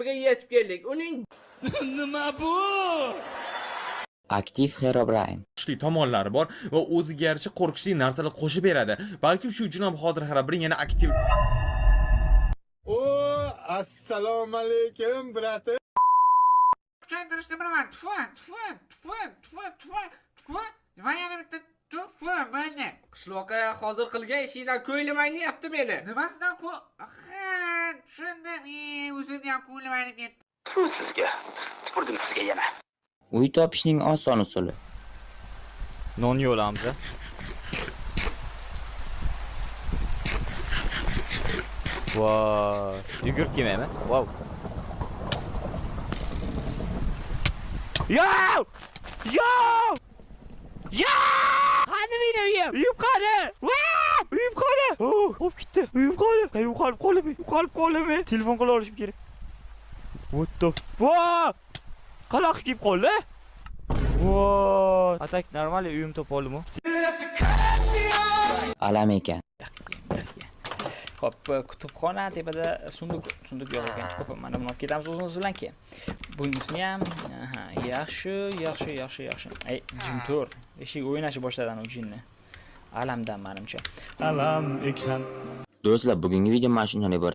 yechimiga yetib keldik. Uning nima bu? Aktiv Herobrine. Kuchli tomonlari bor va o'ziga yarasha qo'rqinchli narsalar qo'shib beradi. Balkim shu uchun ham hozir Herobrine yana aktiv. O, assalomu alaykum, brate. Kuchaytirishni bilaman. Nima yana bitta bo'ldi. qishloqqa hozir qilgan ishingdan ko'ylamayapti meni. Nimasidan tushundim. O'zimni ham ko'ylamayib ketdi. Sizga. Tupurdim sizga yana. Uy topishning oson usuli. Non yo'lamiz. Voy, yugurib kelmayman. Wow. Yo! Qani meni uyim? Uyim qani? Uyim qani? Hop ketdi. Uyim qani? Uyim qolib. Telefon qila olishim kerak. What the fuck? Qaloq kelib qoldi. Voy, atak normal uyim topa oldimmi? Alam ekan. Hop, kutubxona tepada sunduq yo'q ekan. Hop, mana buni olib ketamiz o'zimiz bilan keyin. Bunisini ham, yaxshi. Ey, jim tur. Eshik o'ynashni boshladan u jinni. Alamdan menimcha. Alam ekan. Do'stlar, bugungi video mana shundan iborat.